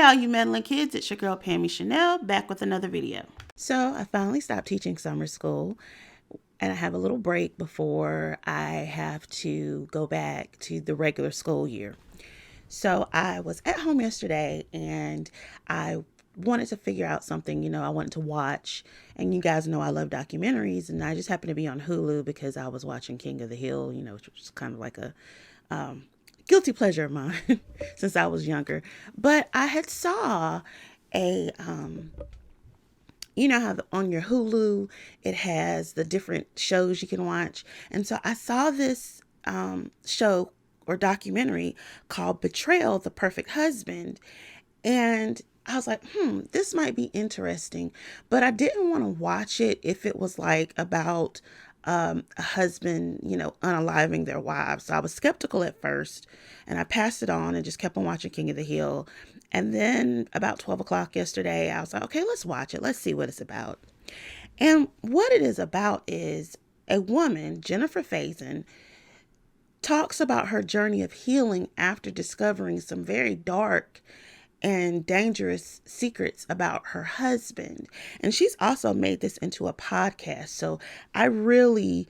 all you meddling kids, it's your girl Pammy Chanel back with another video. So I finally stopped teaching summer school and I have a little break before I have to go back to the regular school year. So I was at home yesterday and I wanted to figure out something, I wanted to watch. And you guys know I love documentaries, and I just happened to be on Hulu because I was watching King of the Hill, which was kind of like a guilty pleasure of mine since I was younger. But I had saw a how on your Hulu it has the different shows you can watch, and so I saw this show or documentary called Betrayal the Perfect Husband, and I was like, this might be interesting, but I didn't want to watch it if it was like about a husband, unaliving their wives. So I was skeptical at first, and I passed it on and just kept on watching King of the Hill. And then about 12 o'clock yesterday, I was like, okay, let's watch it. Let's see what it's about. And what it is about is a woman, Jennifer Faison, talks about her journey of healing after discovering some very dark and dangerous secrets about her husband. And she's also made this into a podcast. So I really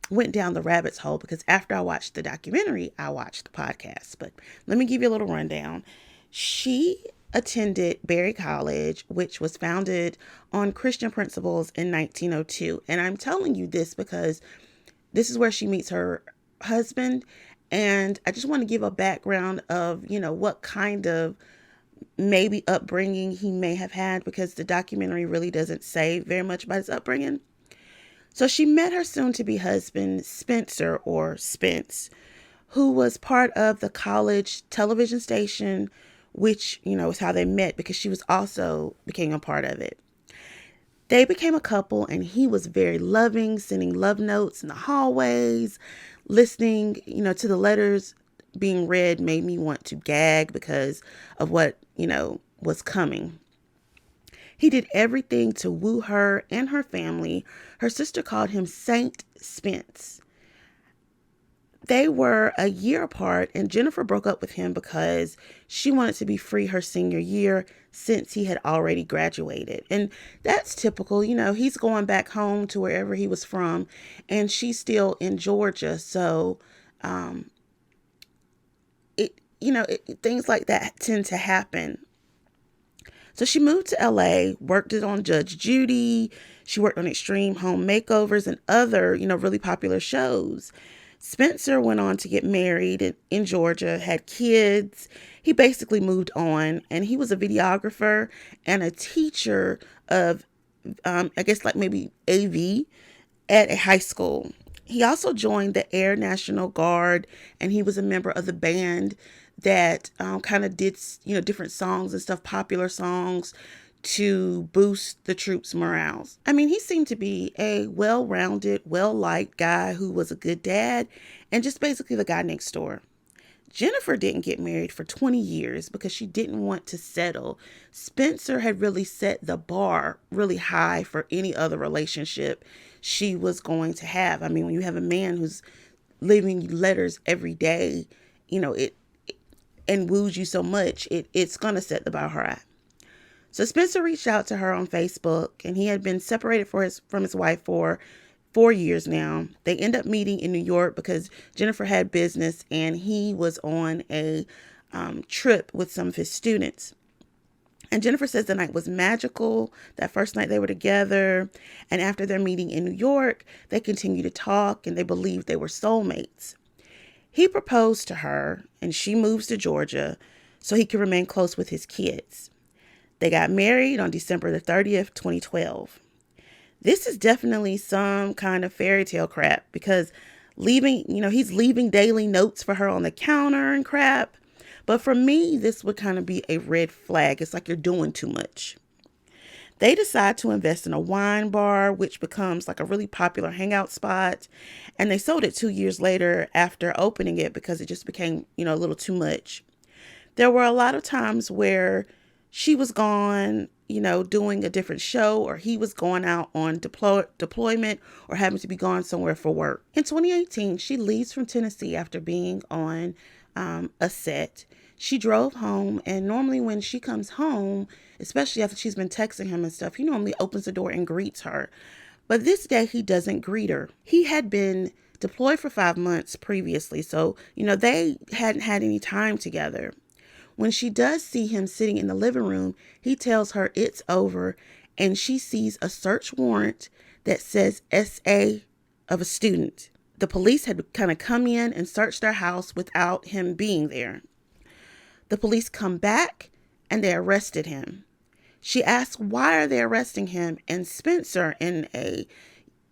went down the rabbit's hole because after I watched the documentary, I watched the podcast. But let me give you a little rundown. She attended Berry College, which was founded on Christian principles in 1902. And I'm telling you this because this is where she meets her husband. And I just want to give a background of, what kind of maybe upbringing he may have had, because the documentary really doesn't say very much about his upbringing. So she met her soon-to-be husband, Spencer, or Spence, who was part of the college television station, which, is how they met because she was also became a part of it. They became a couple, and he was very loving, sending love notes in the hallways. Listening, to the letters being read made me want to gag because of what, was coming. He did everything to woo her and her family. Her sister called him Saint Spence. They were a year apart, and Jennifer broke up with him because she wanted to be free her senior year since he had already graduated. And that's typical. He's going back home to wherever he was from, and she's still in Georgia. So, things like that tend to happen. So she moved to LA, worked it on Judge Judy. She worked on Extreme Home Makeovers and other, really popular shows. Spencer went on to get married in Georgia, had kids. He basically moved on, and he was a videographer and a teacher of, maybe AV at a high school. He also joined the Air National Guard, and he was a member of the band that kind of did, different songs and stuff, popular songs, to boost the troops' morales. I mean, he seemed to be a well-rounded, well-liked guy who was a good dad and just basically the guy next door. Jennifer didn't get married for 20 years because she didn't want to settle. Spencer had really set the bar really high for any other relationship she was going to have. I mean, when you have a man who's leaving you letters every day, it and woos you so much, it's going to set the bar high. So Spencer reached out to her on Facebook, and he had been separated from his wife for 4 years now. They end up meeting in New York because Jennifer had business, and he was on a trip with some of his students. And Jennifer says the night was magical. That first night they were together. And after their meeting in New York, they continued to talk, and they believed they were soulmates. He proposed to her, and she moves to Georgia so he could remain close with his kids. They got married on December the 30th, 2012. This is definitely some kind of fairy tale crap because he's leaving daily notes for her on the counter and crap. But for me, this would kind of be a red flag. It's like you're doing too much. They decide to invest in a wine bar, which becomes like a really popular hangout spot. And they sold it 2 years later after opening it because it just became, a little too much. There were a lot of times where she was gone, doing a different show, or he was going out on deployment or having to be gone somewhere for work. In 2018, she leaves from Tennessee after being on a set. She drove home, and normally when she comes home, especially after she's been texting him and stuff, he normally opens the door and greets her. But this day, he doesn't greet her. He had been deployed for 5 months previously, so, they hadn't had any time together. When she does see him sitting in the living room, he tells her it's over, and she sees a search warrant that says SA of a student. The police had kind of come in and searched their house without him being there. The police come back and they arrested him. She asks, why are they arresting him? And Spencer, in a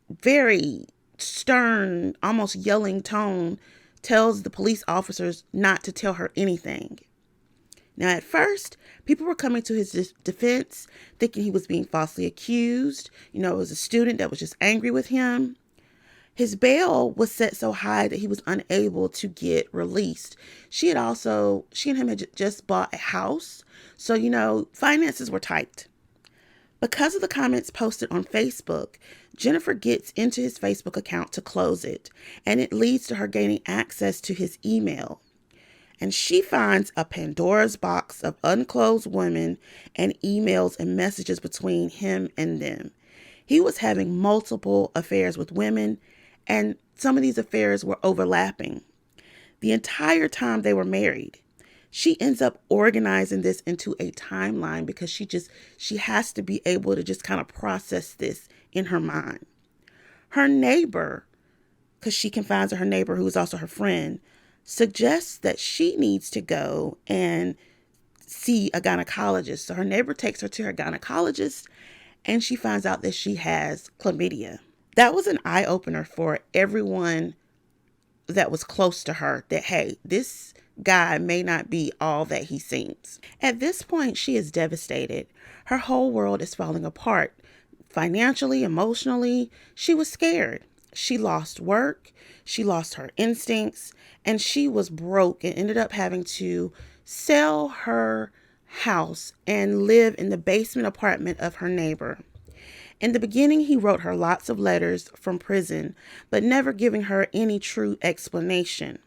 very stern, almost yelling tone, tells the police officers not to tell her anything. Now, at first, people were coming to his defense, thinking he was being falsely accused. It was a student that was just angry with him. His bail was set so high that he was unable to get released. She and him had just bought a house. So, finances were tight. Because of the comments posted on Facebook, Jennifer gets into his Facebook account to close it, and it leads to her gaining access to his email. And she finds a Pandora's box of unclothed women and emails and messages between him and them. He was having multiple affairs with women, and some of these affairs were overlapping. The entire time they were married. She ends up organizing this into a timeline because she has to be able to just kind of process this in her mind. Her neighbor, because she confides to her neighbor who is also her friend, suggests that she needs to go and see a gynecologist. So her neighbor takes her to her gynecologist, and she finds out that she has chlamydia. That was an eye-opener for everyone that was close to her, that, hey, this guy may not be all that he seems. At this point, she is devastated. Her whole world is falling apart. Financially, emotionally, she was scared. She lost work, she lost her instincts, and she was broke and ended up having to sell her house and live in the basement apartment of her neighbor. In the beginning, he wrote her lots of letters from prison, but never giving her any true explanation.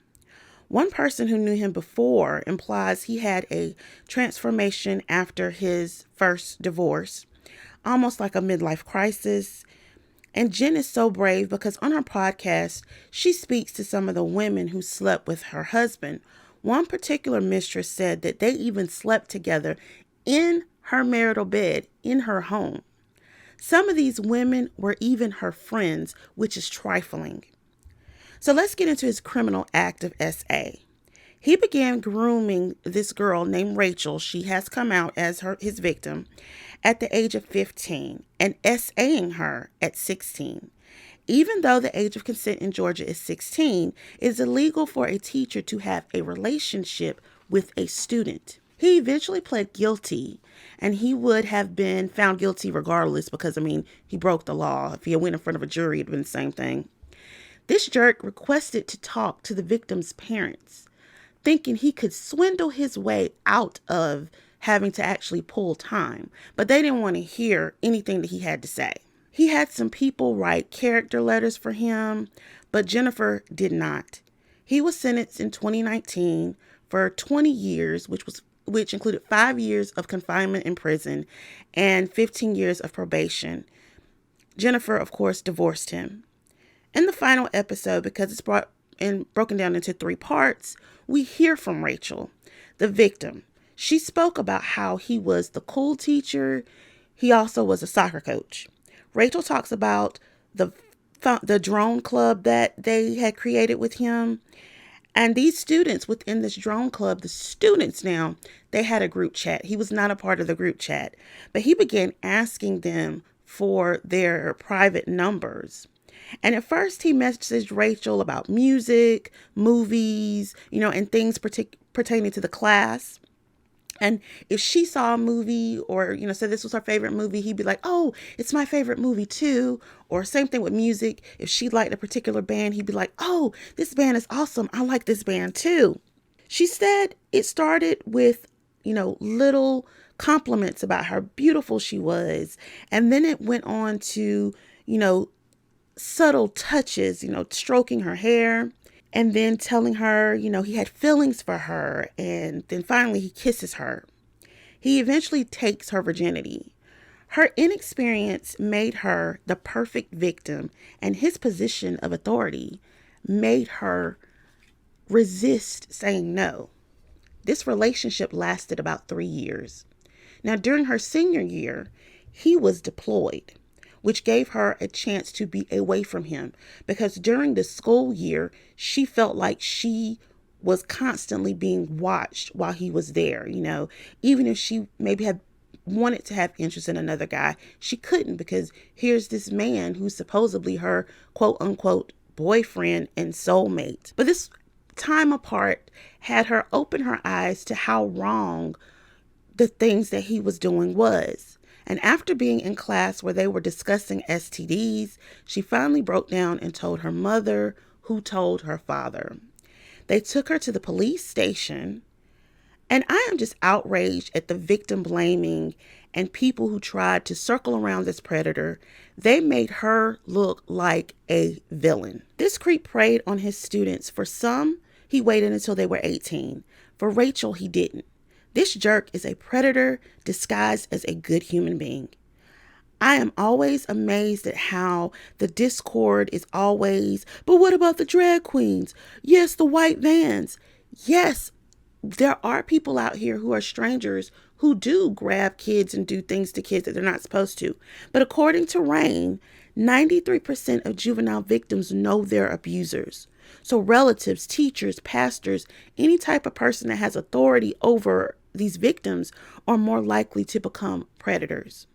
One person who knew him before implies he had a transformation after his first divorce, almost like a midlife crisis. And Jen is so brave because on her podcast, she speaks to some of the women who slept with her husband. One particular mistress said that they even slept together in her marital bed in her home. Some of these women were even her friends, which is trifling. So let's get into his criminal act of SA. He began grooming this girl named Rachel. She has come out as his victim at the age of 15 and SAing her at 16. Even though the age of consent in Georgia is 16, it is illegal for a teacher to have a relationship with a student. He eventually pled guilty, and he would have been found guilty regardless because, he broke the law. If he had went in front of a jury, it would have been the same thing. This jerk requested to talk to the victim's parents, thinking he could swindle his way out of having to actually pull time, but they didn't want to hear anything that he had to say. He had some people write character letters for him, but Jennifer did not. He was sentenced in 2019 for 20 years, which included 5 years of confinement in prison and 15 years of probation. Jennifer, of course, divorced him. In the final episode, because it's broken down into 3 parts, we hear from Rachel, the victim. She spoke about how he was the cool teacher. He also was a soccer coach. Rachel talks about the drone club that they had created with him. And these students within this drone club, the students now, they had a group chat. He was not a part of the group chat, but he began asking them for their private numbers. And at first he messaged Rachel about music, movies, and things pertaining to the class. And if she saw a movie or, said this was her favorite movie, he'd be like, oh, it's my favorite movie too. Or same thing with music. If she liked a particular band, he'd be like, oh, this band is awesome. I like this band too. She said it started with, little compliments about how beautiful she was. And then it went on to, subtle touches, stroking her hair. and then telling her, he had feelings for her. And then finally he kisses her. He eventually takes her virginity. Her inexperience made her the perfect victim, and his position of authority made her resist saying no. This relationship lasted about 3 years. Now, during her senior year, he was deployed, which gave her a chance to be away from him, because during the school year, she felt like she was constantly being watched while he was there. Even if she maybe had wanted to have interest in another guy, she couldn't, because here's this man who's supposedly her quote unquote boyfriend and soulmate. But this time apart had her open her eyes to how wrong the things that he was doing was. And after being in class where they were discussing STDs, she finally broke down and told her mother, who told her father. They took her to the police station, and I am just outraged at the victim blaming and people who tried to circle around this predator. They made her look like a villain. This creep preyed on his students. For some, he waited until they were 18. For Rachel, he didn't. This jerk is a predator disguised as a good human being. I am always amazed at how the discord is always, but what about the drag queens? Yes, the white vans. Yes, there are people out here who are strangers who do grab kids and do things to kids that they're not supposed to. But according to Rain, 93% of juvenile victims know their abusers. So relatives, teachers, pastors, any type of person that has authority over these victims are more likely to become predators.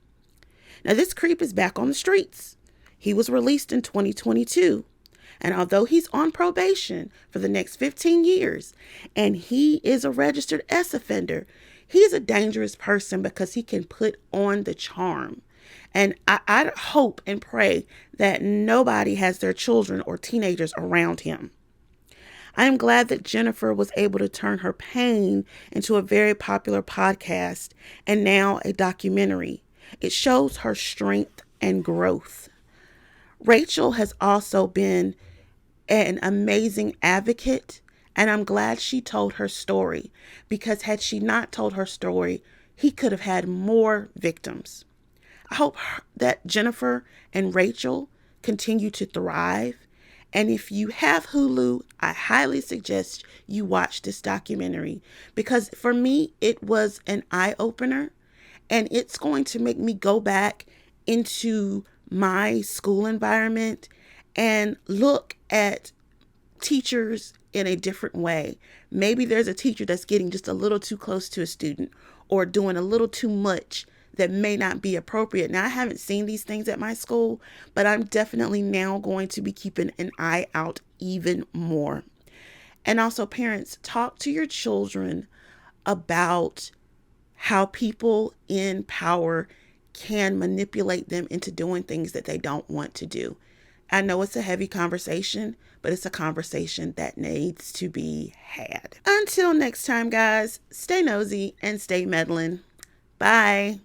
Now, this creep is back on the streets. He was released in 2022. And although he's on probation for the next 15 years, and he is a registered S offender, he's a dangerous person because he can put on the charm. And I hope and pray that nobody has their children or teenagers around him. I am glad that Jennifer was able to turn her pain into a very popular podcast and now a documentary. It shows her strength and growth. Rachel has also been an amazing advocate, and I'm glad she told her story, because had she not told her story, he could have had more victims. I hope that Jennifer and Rachel continue to thrive. And if you have Hulu, I highly suggest you watch this documentary, because for me, it was an eye-opener, and it's going to make me go back into my school environment and look at teachers in a different way. Maybe there's a teacher that's getting just a little too close to a student or doing a little too much that may not be appropriate. Now, I haven't seen these things at my school, but I'm definitely now going to be keeping an eye out even more. And also, parents, talk to your children about how people in power can manipulate them into doing things that they don't want to do. I know it's a heavy conversation, but it's a conversation that needs to be had. Until next time, guys, stay nosy and stay meddling. Bye.